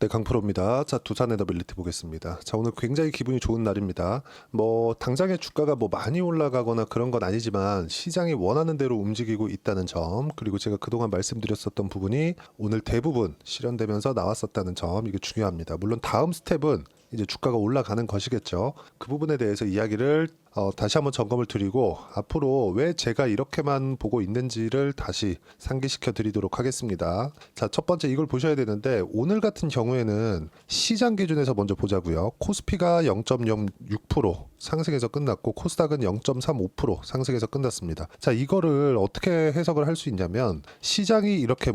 네, 강프로입니다. 자, 두산 에너빌리티 보겠습니다. 자, 오늘 굉장히 기분이 좋은 날입니다. 당장의 주가가 많이 올라가거나 그런 건 아니지만 시장이 원하는 대로 움직이고 있다는 점, 그리고 제가 그동안 말씀드렸었던 부분이 오늘 대부분 실현되면서 나왔었다는 점, 이게 중요합니다. 물론 다음 스텝은 이제 주가가 올라가는 것이겠죠. 그 부분에 대해서 이야기를 다시 한번 점검을 드리고 앞으로 왜 제가 이렇게만 보고 있는지를 다시 상기시켜 드리도록 하겠습니다. 자, 첫 번째 이걸 보셔야 되는데 오늘 같은 경우에는 시장 기준에서 먼저 보자고요. 코스피가 0.06% 상승해서 끝났고 코스닥은 0.35% 상승해서 끝났습니다. 자, 이거를 어떻게 해석을 할 수 있냐면 시장이 이렇게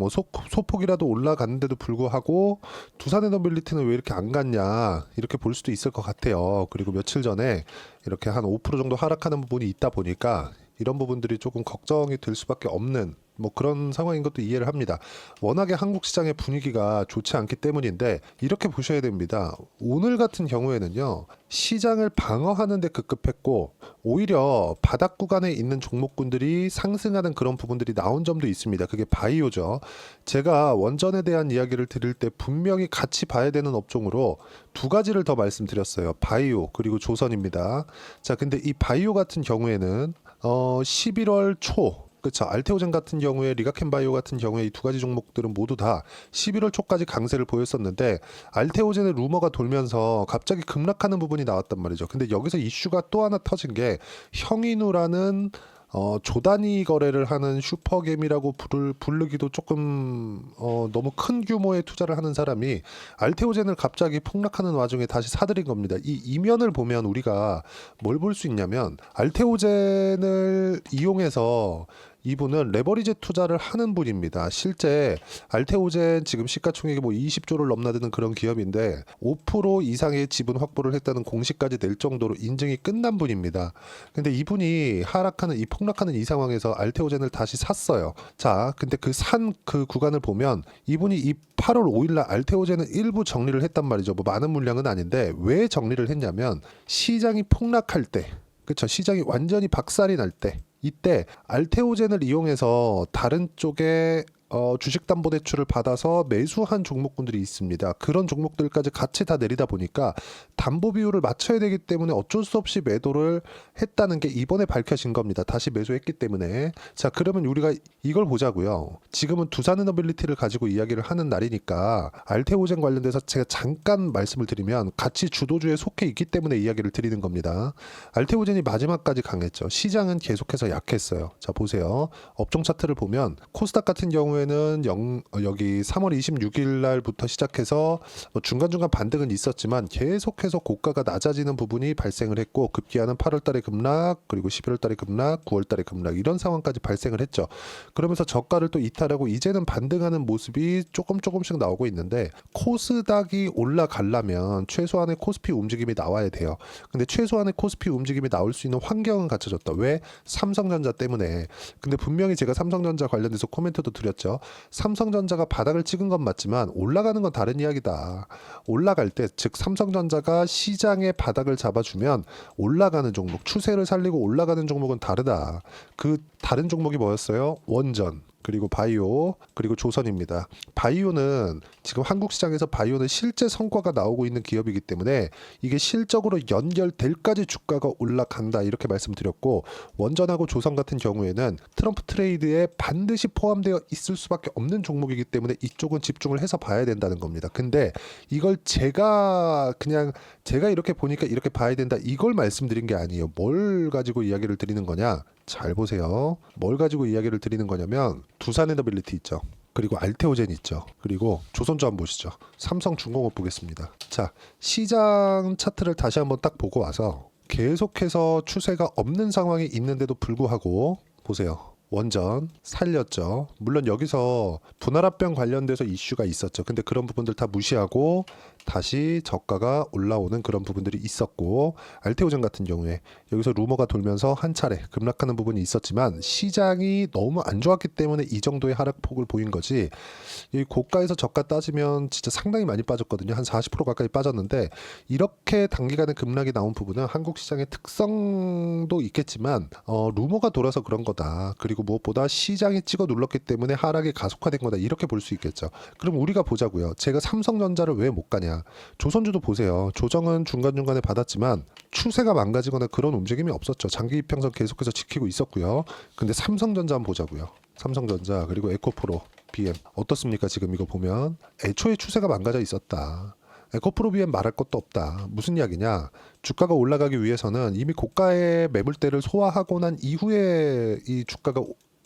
소폭이라도 올라갔는데도 불구하고 두산에너빌리티는 왜 이렇게 안 갔냐 이렇게 볼 수도 있을 것 같아요. 그리고 며칠 전에 이렇게 한 5% 정도 하락하는 부분이 있다 보니까 이런 부분들이 조금 걱정이 될 수밖에 없는 그런 상황인 것도 이해를 합니다. 워낙에 한국 시장의 분위기가 좋지 않기 때문인데 이렇게 보셔야 됩니다. 오늘 같은 경우에는요, 시장을 방어하는 데 급급했고 오히려 바닥 구간에 있는 종목군들이 상승하는 그런 부분들이 나온 점도 있습니다. 그게 바이오죠. 제가 원전에 대한 이야기를 드릴 때 분명히 같이 봐야 되는 업종으로 두 가지를 더 말씀드렸어요. 바이오 그리고 조선입니다. 자, 근데 이 바이오 같은 경우에는 11월 초, 그렇죠. 알테오젠 같은 경우에 리가켄바이오 같은 경우에 이 두 가지 종목들은 모두 다 11월 초까지 강세를 보였었는데 알테오젠의 루머가 돌면서 갑자기 급락하는 부분이 나왔단 말이죠. 근데 여기서 이슈가 또 하나 터진 게 형인우라는 조단위 거래를 하는 슈퍼겜이라고 부르기도 조금 너무 큰 규모의 투자를 하는 사람이 알테오젠을 갑자기 폭락하는 와중에 다시 사들인 겁니다. 이 이면을 보면 우리가 뭘 볼 수 있냐면 알테오젠을 이용해서 이분은 레버리지 투자를 하는 분입니다. 실제 알테오젠 지금 시가총액이 20조를 넘나드는 그런 기업인데 5% 이상의 지분 확보를 했다는 공시까지 낼 정도로 인증이 끝난 분입니다. 근데 이분이 하락하는 이 폭락하는 이 상황에서 알테오젠을 다시 샀어요. 자, 근데 그 구간을 보면 이분이 이 8월 5일날 알테오젠은 일부 정리를 했단 말이죠. 많은 물량은 아닌데 왜 정리를 했냐면 시장이 폭락할 때, 그렇죠. 시장이 완전히 박살이 날 때, 이때 알테오젠을 이용해서 다른 쪽에 주식담보대출을 받아서 매수한 종목군들이 있습니다. 그런 종목들까지 같이 다 내리다 보니까 담보 비율을 맞춰야 되기 때문에 어쩔 수 없이 매도를 했다는 게 이번에 밝혀진 겁니다. 다시 매수했기 때문에. 자, 그러면 우리가 이걸 보자고요. 지금은 두산에너빌리티를 가지고 이야기를 하는 날이니까 알테오젠 관련돼서 제가 잠깐 말씀을 드리면 같이 주도주에 속해 있기 때문에 이야기를 드리는 겁니다. 알테오젠이 마지막까지 강했죠. 시장은 계속해서 약했어요. 자, 보세요. 업종 차트를 보면 코스닥 같은 경우에는 여기 3월 26일 날부터 시작해서 중간중간 반등은 있었지만 계속해서 고가가 낮아지는 부분이 발생을 했고 급기야는 8월 달에 급락, 그리고 11월 달에 급락, 9월 달에 급락, 이런 상황까지 발생을 했죠. 그러면서 저가를 또 이탈하고 이제는 반등하는 모습이 조금씩 나오고 있는데 코스닥이 올라가려면 최소한의 코스피 움직임이 나와야 돼요. 근데 최소한의 코스피 움직임이 나올 수 있는 환경은 갖춰졌다. 왜? 삼성전자 때문에. 근데 분명히 제가 삼성전자 관련돼서 코멘트도 드렸죠. 삼성전자가 바닥을 찍은 건 맞지만 올라가는 건 다른 이야기다. 올라갈 때, 즉 삼성전자가 시장의 바닥을 잡아주면 올라가는 종목, 추세를 살리고 올라가는 종목은 다르다. 그 다른 종목이 뭐였어요? 원전, 그리고 바이오, 그리고 조선입니다. 바이오는 지금 한국 시장에서 바이오는 실제 성과가 나오고 있는 기업이기 때문에 이게 실적으로 연결될까지 주가가 올라간다, 이렇게 말씀드렸고, 원전하고 조선 같은 경우에는 트럼프 트레이드에 반드시 포함되어 있을 수밖에 없는 종목이기 때문에 이쪽은 집중을 해서 봐야 된다는 겁니다. 근데 이걸 제가 이렇게 보니까 이렇게 봐야 된다, 이걸 말씀드린 게 아니에요. 뭘 가지고 이야기를 드리는 거냐? 잘 보세요. 뭘 가지고 이야기를 드리는 거냐면 두산에너빌리티 있죠. 그리고 알테오젠 있죠. 그리고 조선주 한번 보시죠. 삼성중공업 보겠습니다. 자, 시장 차트를 다시 한번 딱 보고 와서 계속해서 추세가 없는 상황이 있는데도 불구하고 보세요. 원전 살렸죠. 물론 여기서 분할합병 관련돼서 이슈가 있었죠. 근데 그런 부분들 다 무시하고 다시 저가가 올라오는 그런 부분들이 있었고, 알테오젠 같은 경우에 여기서 루머가 돌면서 한 차례 급락하는 부분이 있었지만 시장이 너무 안 좋았기 때문에 이 정도의 하락폭을 보인 거지, 이 고가에서 저가 따지면 진짜 상당히 많이 빠졌거든요. 한 40% 가까이 빠졌는데, 이렇게 단기간에 급락이 나온 부분은 한국 시장의 특성도 있겠지만 루머가 돌아서 그런 거다. 그리고 무엇보다 시장이 찍어 눌렀기 때문에 하락이 가속화된 거다. 이렇게 볼 수 있겠죠. 그럼 우리가 보자고요. 제가 삼성전자를 왜 못 가냐. 조선주도 보세요. 조정은 중간중간에 받았지만 추세가 망가지거나 그런 움직임이 없었죠. 장기 이평선 계속해서 지키고 있었고요. 근데 삼성전자 한번 보자고요. 삼성전자 그리고 에코프로 BM 어떻습니까? 지금 이거 보면 애초에 추세가 망가져 있었다. 에코프로 BM 말할 것도 없다. 무슨 이야기냐? 주가가 올라가기 위해서는 이미 고가의 매물대를 소화하고 난 이후에 이 주가가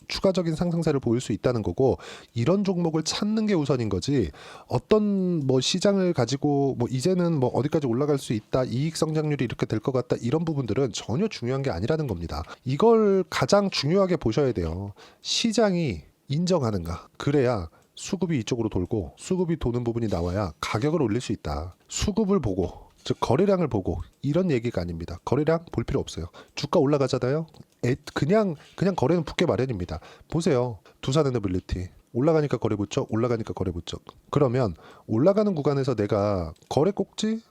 추가적인 상승세를 보일 수 있다는 거고, 이런 종목을 찾는 게 우선인 거지, 어떤 뭐 시장을 가지고 뭐 이제는 뭐 어디까지 올라갈 수 있다, 이익 성장률이 이렇게 될 것 같다, 이런 부분들은 전혀 중요한 게 아니라는 겁니다. 이걸 가장 중요하게 보셔야 돼요. 시장이 인정하는가. 그래야 수급이 이쪽으로 돌고, 수급이 도는 부분이 나와야 가격을 올릴 수 있다. 수급을 보고, 즉 거래량을 보고 이런 얘기가 아닙니다. 거래량 볼 필요 없어요. 주가 올라가잖아요. 그냥 거래는 붙게 마련입니다. 보세요. 두산에너빌리티 올라가니까 거래 붙죠. 올라가니까 거래 붙죠. 그러면 올라가는 구간에서 내가 거래 꼭지?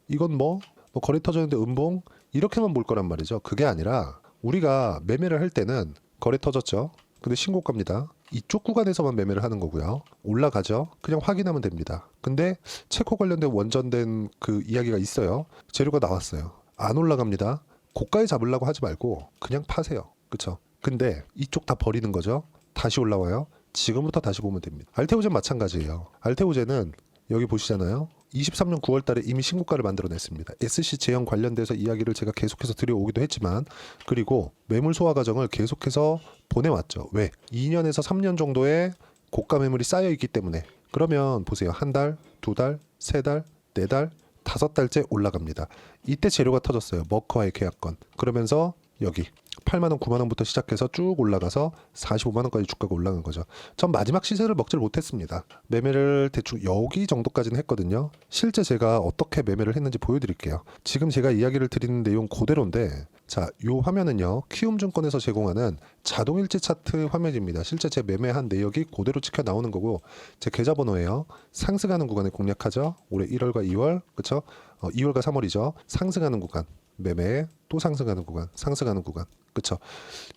이건 뭐 거래 터졌는데 음봉? 이렇게만 볼 거란 말이죠. 그게 아니라 우리가 매매를 할 때는 거래 터졌죠. 근데 신고가입니다. 이쪽 구간에서만 매매를 하는 거고요. 올라가죠. 그냥 확인하면 됩니다. 근데 체코 관련된 원전된 그 이야기가 있어요. 재료가 나왔어요. 안 올라갑니다. 고가에 잡으려고 하지 말고 그냥 파세요. 그쵸? 근데 이쪽 다 버리는 거죠. 다시 올라와요. 지금부터 다시 보면 됩니다. 알테오젠 마찬가지예요. 알테오젠은 여기 보시잖아요. 23년 9월 달에 이미 신고가를 만들어냈습니다. SC 제형 관련돼서 이야기를 제가 계속해서 드려오기도 했지만, 그리고 매물 소화 과정을 계속해서 보내왔죠. 왜? 2년에서 3년 정도의 고가 매물이 쌓여 있기 때문에. 그러면 보세요. 한 달, 두 달, 세 달, 네 달, 5달째 올라갑니다. 이때 재료가 터졌어요. 머커와의 계약건. 그러면서 여기 8만 원, 9만 원부터 시작해서 쭉 올라가서 45만 원까지 주가가 올라간 거죠. 전 마지막 시세를 먹질 못했습니다. 매매를 대충 여기 정도까지는 했거든요. 실제 제가 어떻게 매매를 했는지 보여드릴게요. 지금 제가 이야기를 드리는 내용 그대로인데, 자, 요 화면은요, 키움증권에서 제공하는 자동일지 차트 화면입니다. 실제 제 매매한 내역이 그대로 찍혀 나오는 거고, 제 계좌번호예요. 상승하는 구간에 공략하죠. 올해 1월과 2월, 그쵸? 2월과 3월이죠. 상승하는 구간. 매매, 또 상승하는 구간, 상승하는 구간, 그쵸?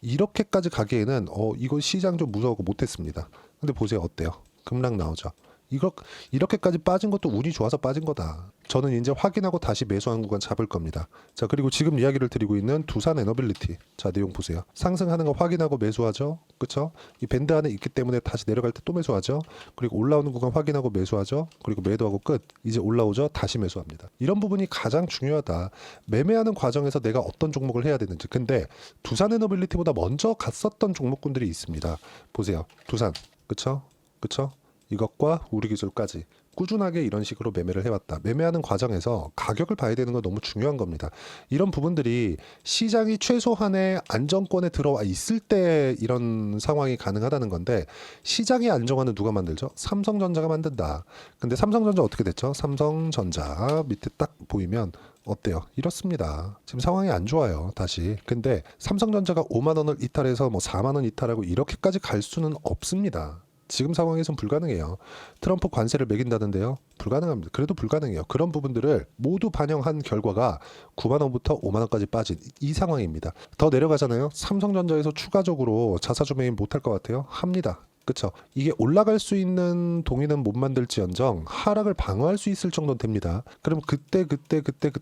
이렇게까지 가기에는 이거 시장 좀 무서워서 못했습니다. 근데 보세요, 어때요? 급락 나오죠. 이렇게까지 빠진 것도 운이 좋아서 빠진 거다. 저는 이제 확인하고 다시 매수한 구간 잡을 겁니다. 자, 그리고 지금 이야기를 드리고 있는 두산에너빌리티. 자, 내용 보세요. 상승하는 거 확인하고 매수하죠. 그쵸? 이 밴드 안에 있기 때문에 다시 내려갈 때 또 매수하죠. 그리고 올라오는 구간 확인하고 매수하죠. 그리고 매도하고 끝. 이제 올라오죠. 다시 매수합니다. 이런 부분이 가장 중요하다. 매매하는 과정에서 내가 어떤 종목을 해야 되는지. 근데 두산에너빌리티보다 먼저 갔었던 종목군들이 있습니다. 보세요. 두산. 그쵸? 그쵸? 이것과 우리기술까지 꾸준하게 이런 식으로 매매를 해왔다. 매매하는 과정에서 가격을 봐야 되는 건 너무 중요한 겁니다. 이런 부분들이 시장이 최소한의 안정권에 들어와 있을 때 이런 상황이 가능하다는 건데, 시장의 안정화는 누가 만들죠? 삼성전자가 만든다. 근데 삼성전자 어떻게 됐죠? 삼성전자 밑에 딱 보이면 어때요? 이렇습니다. 지금 상황이 안 좋아요. 다시. 근데 삼성전자가 5만 원을 이탈해서 뭐 4만 원 이탈하고 이렇게까지 갈 수는 없습니다. 지금 상황에선 불가능해요. 트럼프 관세를 매긴다는데요. 불가능합니다. 그래도 불가능해요. 그런 부분들을 모두 반영한 결과가 9만 원부터 5만 원까지 빠진 이 상황입니다. 더 내려가잖아요. 삼성전자에서 추가적으로 자사주 매입 못할 것 같아요. 합니다. 그쵸? 이게 올라갈 수 있는 동의는 못 만들지언정 하락을 방어할 수 있을 정도는 됩니다. 그럼 그때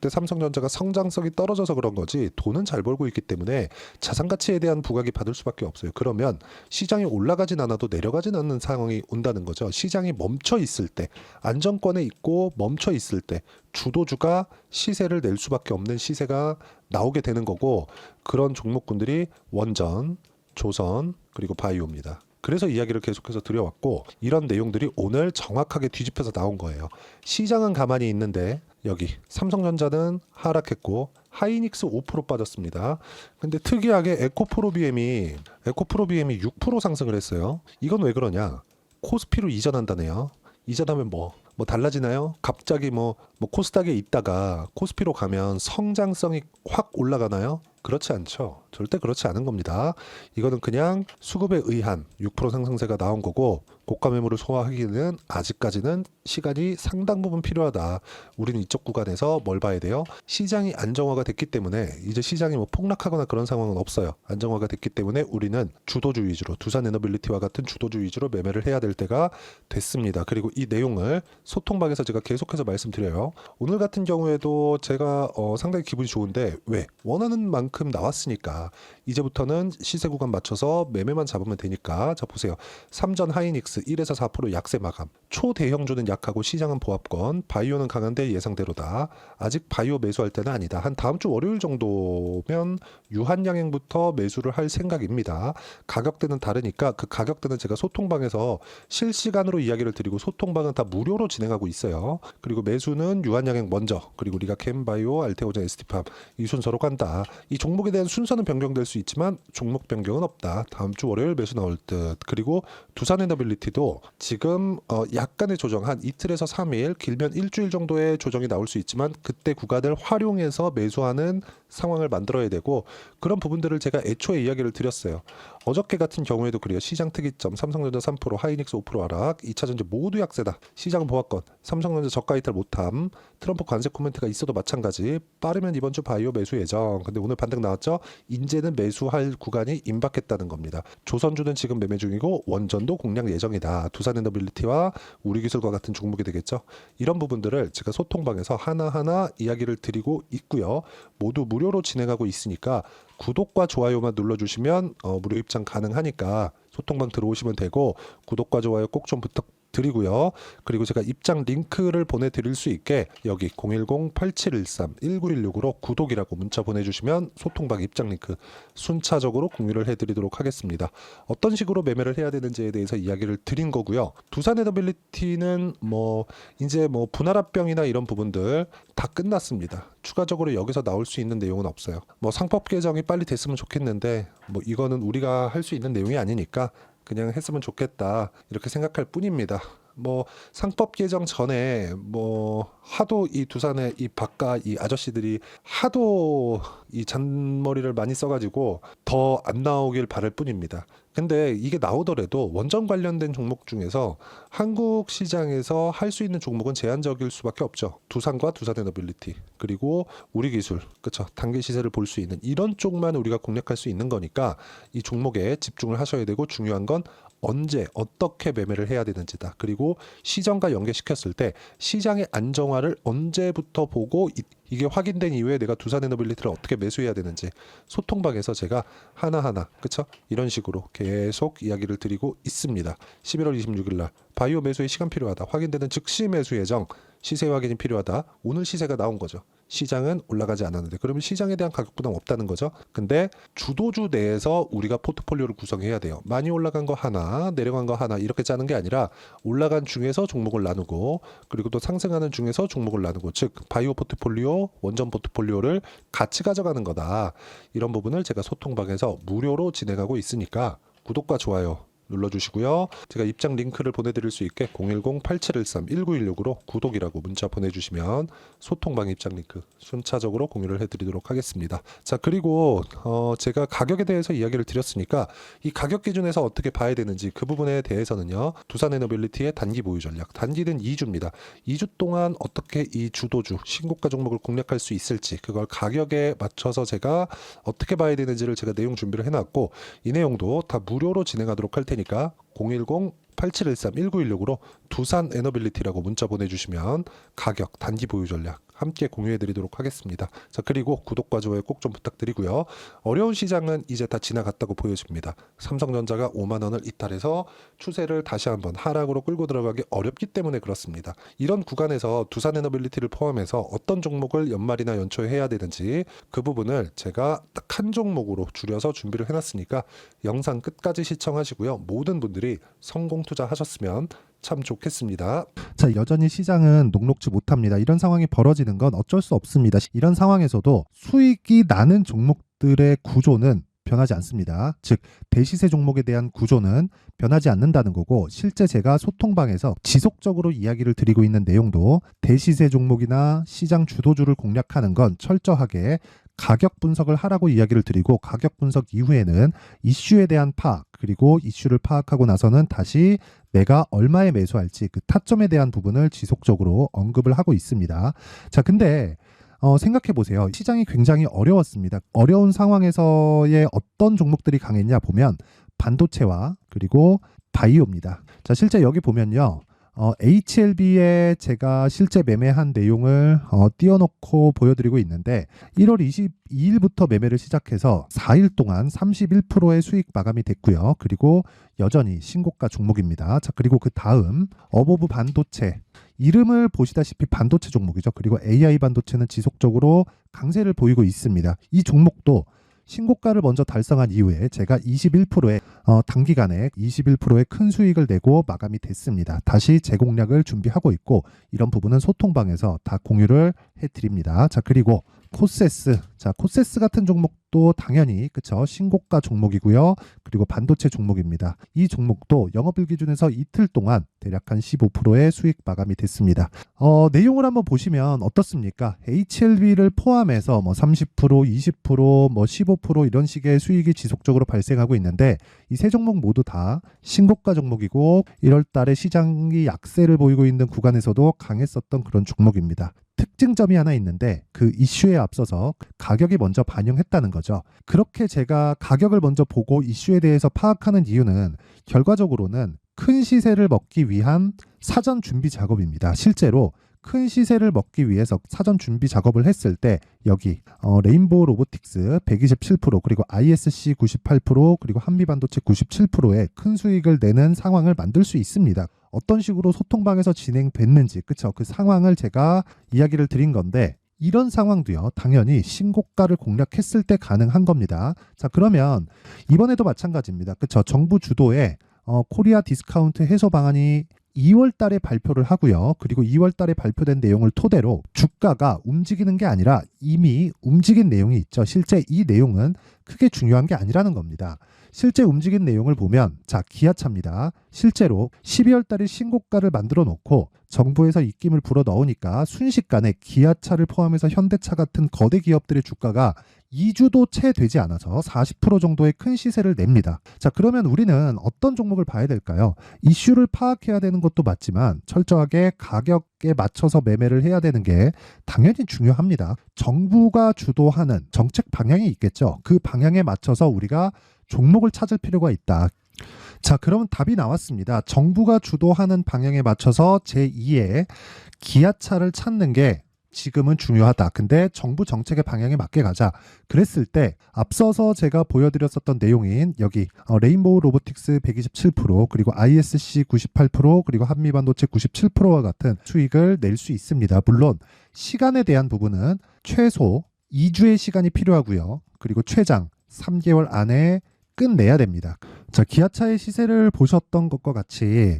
삼성전자가 성장성이 떨어져서 그런 거지, 돈은 잘 벌고 있기 때문에 자산 가치에 대한 부각이 받을 수밖에 없어요. 그러면 시장이 올라가진 않아도 내려가진 않는 상황이 온다는 거죠. 시장이 멈춰 있을 때, 안정권에 있고 멈춰 있을 때 주도주가 시세를 낼 수밖에 없는 시세가 나오게 되는 거고, 그런 종목군들이 원전, 조선, 그리고 바이오입니다. 그래서 이야기를 계속해서 드려왔고, 이런 내용들이 오늘 정확하게 뒤집혀서 나온 거예요. 시장은 가만히 있는데 여기 삼성전자는 하락했고 하이닉스 5% 빠졌습니다. 근데 특이하게 에코프로비엠이 6% 상승을 했어요. 이건 왜 그러냐? 코스피로 이전한다네요. 이전하면 뭐 뭐 달라지나요? 갑자기 뭐 코스닥에 있다가 코스피로 가면 성장성이 확 올라가나요? 그렇지 않죠. 절대 그렇지 않은 겁니다. 이거는 그냥 수급에 의한 6% 상승세가 나온 거고 고가 매물을 소화하기는 아직까지는 시간이 상당 부분 필요하다. 우리는 이쪽 구간에서 뭘 봐야 돼요? 시장이 안정화가 됐기 때문에 이제 시장이 뭐 폭락하거나 그런 상황은 없어요. 안정화가 됐기 때문에 우리는 주도주 위주로 두산 에너빌리티와 같은 주도주 위주로 매매를 해야 될 때가 됐습니다. 그리고 이 내용을 소통방에서 제가 계속해서 말씀드려요. 오늘 같은 경우에도 제가 상당히 기분이 좋은데 왜? 원하는 만큼 나왔으니까 이제부터는 시세 구간 맞춰서 매매만 잡으면 되니까. 자 보세요. 삼전 하이닉스 1에서 4% 약세 마감. 초대형주는 약하고 시장은 보합권. 바이오는 강한데 예상대로다. 아직 바이오 매수할 때는 아니다. 한 다음 주 월요일 정도면 유한양행부터 매수를 할 생각입니다. 가격대는 다르니까 그 가격대는 제가 소통방에서 실시간으로 이야기를 드리고 소통방은 다 무료로 진행하고 있어요. 그리고 매수는 유한양행 먼저, 그리고 우리가 캠바이오, 알테오젠, ST팜 이 순서로 간다. 이 종목에 대한 순서는 변경될 수 있지만 종목 변경은 없다. 다음 주 월요일 매수 나올 듯. 그리고 두산에너빌리티도 지금 약간의 조정, 한 이틀에서 3일, 길면 일주일 정도의 조정이 나올 수 있지만 그때 구간을 활용해서 매수하는 상황을 만들어야 되고, 그런 부분들을 제가 애초에 이야기를 드렸어요. 어저께 같은 경우에도 그래요. 시장 특이점 삼성전자 3%, 하이닉스 5% 하락, 2차전지 모두 약세다. 시장 보합권, 삼성전자 저가 이탈 못함, 트럼프 관세 코멘트가 있어도 마찬가지. 빠르면 이번 주 바이오 매수 예정. 근데 오늘 반등 나왔죠? 이제는 매수할 구간이 임박했다는 겁니다. 조선주는 지금 매매 중이고 원전도 공략 예정이다. 두산에너빌리티와 우리기술과 같은 종목이 되겠죠. 이런 부분들을 제가 소통방에서 하나하나 이야기를 드리고 있고요. 모두 무료로 진행하고 있으니까 구독과 좋아요만 눌러주시면 무료 입장 가능하니까 소통방 들어오시면 되고, 구독과 좋아요 꼭 좀 부탁드리고요. 그리고 제가 입장 링크를 보내드릴 수 있게 여기 010-8713-1916으로 구독이라고 문자 보내주시면 소통방 입장 링크 순차적으로 공유를 해드리도록 하겠습니다. 어떤 식으로 매매를 해야 되는지에 대해서 이야기를 드린 거고요. 두산에너빌리티는 이제 분할합병이나 이런 부분들 다 끝났습니다. 추가적으로 여기서 나올 수 있는 내용은 없어요. 상법 개정이 빨리 됐으면 좋겠는데 이거는 우리가 할 수 있는 내용이 아니니까 그냥 했으면 좋겠다 이렇게 생각할 뿐입니다. 상법 개정 전에 하도 이 두산의 이 바깥 이 아저씨들이 하도 이 잔머리를 많이 써가지고 더 안 나오길 바랄 뿐입니다. 근데 이게 나오더라도 원전 관련된 종목 중에서 한국 시장에서 할 수 있는 종목은 제한적일 수밖에 없죠. 두산과 두산에너빌리티, 그리고 우리기술, 그렇죠. 단기 시세를 볼 수 있는 이런 쪽만 우리가 공략할 수 있는 거니까 이 종목에 집중을 하셔야 되고, 중요한 건 언제 어떻게 매매를 해야 되는지다. 그리고 시장과 연계시켰을 때 시장의 안정화를 언제부터 보고 이게 확인된 이후에 내가 두산에너빌리티를 어떻게 매수해야 되는지 소통방에서 제가 하나하나 그쵸? 이런 식으로 계속 이야기를 드리고 있습니다. 11월 26일 날 바이오 매수에 시간 필요하다. 확인되는 즉시 매수 예정. 시세 확인이 필요하다. 오늘 시세가 나온 거죠. 시장은 올라가지 않았는데 그러면 시장에 대한 가격 부담 없다는 거죠. 근데 주도주 내에서 우리가 포트폴리오를 구성해야 돼요. 많이 올라간 거 하나, 내려간 거 하나 이렇게 짜는 게 아니라 올라간 중에서 종목을 나누고, 그리고 또 상승하는 중에서 종목을 나누고, 즉 바이오 포트폴리오, 원전 포트폴리오를 같이 가져가는 거다. 이런 부분을 제가 소통방에서 무료로 진행하고 있으니까 구독과 좋아요 눌러주시고요. 제가 입장 링크를 보내드릴 수 있게 010-8713-1916으로 구독이라고 문자 보내주시면 소통방 입장 링크 순차적으로 공유를 해드리도록 하겠습니다. 자, 그리고 제가 가격에 대해서 이야기를 드렸으니까 이 가격 기준에서 어떻게 봐야 되는지 그 부분에 대해서는요. 두산에너빌리티의 단기 보유 전략, 단기는 2주입니다. 2주 동안 어떻게 이 주도주 신고가 종목을 공략할 수 있을지, 그걸 가격에 맞춰서 제가 어떻게 봐야 되는지를 제가 내용 준비를 해놨고, 이 내용도 다 무료로 진행하도록 할 테니까 010-8713-1916으로 두산에너빌리티라고 문자 보내주시면 가격, 단기 보유 전략 함께 공유해드리도록 하겠습니다. 자, 그리고 구독과 좋아요 꼭 좀 부탁드리고요. 어려운 시장은 이제 다 지나갔다고 보여집니다. 삼성전자가 5만 원을 이탈해서 추세를 다시 한번 하락으로 끌고 들어가기 어렵기 때문에 그렇습니다. 이런 구간에서 두산에너빌리티를 포함해서 어떤 종목을 연말이나 연초에 해야 되는지 그 부분을 제가 딱 한 종목으로 줄여서 준비를 해놨으니까 영상 끝까지 시청하시고요. 모든 분들이 성공 투자하셨으면 참 좋겠습니다. 자, 여전히 시장은 녹록지 못합니다. 이런 상황이 벌어지는 건 어쩔 수 없습니다. 이런 상황에서도 수익이 나는 종목들의 구조는 변하지 않습니다. 즉 대시세 종목에 대한 구조는 변하지 않는다는 거고, 실제 제가 소통방에서 지속적으로 이야기를 드리고 있는 내용도 대시세 종목이나 시장 주도주를 공략하는 건 철저하게 가격 분석을 하라고 이야기를 드리고, 가격 분석 이후에는 이슈에 대한 파악, 그리고 이슈를 파악하고 나서는 다시 내가 얼마에 매수할지 그 타점에 대한 부분을 지속적으로 언급을 하고 있습니다. 자, 근데 생각해 보세요. 시장이 굉장히 어려웠습니다. 어려운 상황에서의 어떤 종목들이 강했냐 보면 반도체와 그리고 바이오입니다. 자, 실제 여기 보면요. HLB에 제가 실제 매매한 내용을 띄워놓고 보여드리고 있는데, 1월 22일부터 매매를 시작해서 4일 동안 31%의 수익 마감이 됐고요. 그리고 여전히 신고가 종목입니다. 자, 그리고 그 다음 어보브 반도체, 이름을 보시다시피 반도체 종목이죠. 그리고 AI 반도체는 지속적으로 강세를 보이고 있습니다. 이 종목도 신고가를 먼저 달성한 이후에 제가 21%의 단기간에 21%의 큰 수익을 내고 마감이 됐습니다. 다시 재공략을 준비하고 있고, 이런 부분은 소통방에서 다 공유를 해드립니다. 자, 그리고 코세스. 자, 코세스 같은 종목도 당연히 그쵸, 신고가 종목이고요. 그리고 반도체 종목입니다. 이 종목도 영업일 기준에서 이틀 동안 대략 한 15%의 수익 마감이 됐습니다. 내용을 한번 보시면 어떻습니까? HLB를 포함해서 뭐 30%, 20%, 뭐 15% 이런 식의 수익이 지속적으로 발생하고 있는데, 이 세 종목 모두 다 신고가 종목이고 1월 달에 시장이 약세를 보이고 있는 구간에서도 강했었던 그런 종목입니다. 특징점이 하나 있는데, 그 이슈에 앞서서 가격이 먼저 반영했다는 거죠. 그렇게 제가 가격을 먼저 보고 이슈에 대해서 파악하는 이유는 결과적으로는 큰 시세를 먹기 위한 사전 준비 작업입니다. 실제로 큰 시세를 먹기 위해서 사전 준비 작업을 했을 때 여기 레인보우 로보틱스 127%, 그리고 ISC 98%, 그리고 한미반도체 97%의 큰 수익을 내는 상황을 만들 수 있습니다. 어떤 식으로 소통방에서 진행됐는지, 그쵸? 그 상황을 제가 이야기를 드린 건데, 이런 상황도요, 당연히 신고가를 공략했을 때 가능한 겁니다. 자, 그러면 이번에도 마찬가지입니다. 그쵸? 정부 주도의 코리아 디스카운트 해소 방안이 2월 달에 발표를 하고요. 그리고 2월 달에 발표된 내용을 토대로 주가가 움직이는 게 아니라 이미 움직인 내용이 있죠. 실제 이 내용은 크게 중요한 게 아니라는 겁니다. 실제 움직인 내용을 보면, 자, 기아차입니다. 실제로 12월 달에 신고가를 만들어 놓고 정부에서 입김을 불어 넣으니까 순식간에 기아차를 포함해서 현대차 같은 거대 기업들의 주가가 2주도 채 되지 않아서 40% 정도의 큰 시세를 냅니다. 자, 그러면 우리는 어떤 종목을 봐야 될까요? 이슈를 파악해야 되는 것도 맞지만 철저하게 가격에 맞춰서 매매를 해야 되는 게 당연히 중요합니다. 정부가 주도하는 정책 방향이 있겠죠. 그 방향에 맞춰서 우리가 종목을 찾을 필요가 있다. 자, 그러면 답이 나왔습니다. 정부가 주도하는 방향에 맞춰서 제2의 기아차를 찾는 게 지금은 중요하다. 근데 정부 정책의 방향에 맞게 가자. 그랬을 때 앞서서 제가 보여드렸었던 내용인 여기 레인보우 로보틱스 127%, 그리고 ISC 98%, 그리고 한미반도체 97%와 같은 수익을 낼 수 있습니다. 물론 시간에 대한 부분은 최소 2주의 시간이 필요하고요. 그리고 최장 3개월 안에 끝내야 됩니다. 자, 기아차의 시세를 보셨던 것과 같이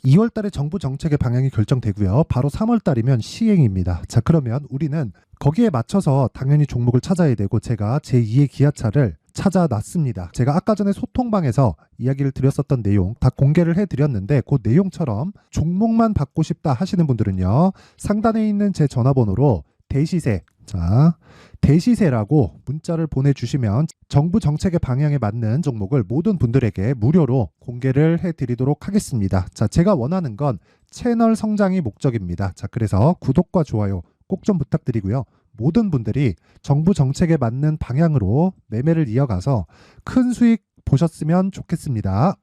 2월 달에 정부 정책의 방향이 결정되고요. 바로 3월 달이면 시행입니다. 자, 그러면 우리는 거기에 맞춰서 당연히 종목을 찾아야 되고, 제가 제2의 기아차를 찾아놨습니다. 제가 아까 전에 소통방에서 이야기를 드렸었던 내용 다 공개를 해드렸는데, 그 내용처럼 종목만 받고 싶다 하시는 분들은요, 상단에 있는 제 전화번호로 대시세, 자, 대시세라고 문자를 보내주시면 정부 정책의 방향에 맞는 종목을 모든 분들에게 무료로 공개를 해드리도록 하겠습니다. 자, 제가 원하는 건 채널 성장이 목적입니다. 자, 그래서 구독과 좋아요 꼭 좀 부탁드리고요. 모든 분들이 정부 정책에 맞는 방향으로 매매를 이어가서 큰 수익 보셨으면 좋겠습니다.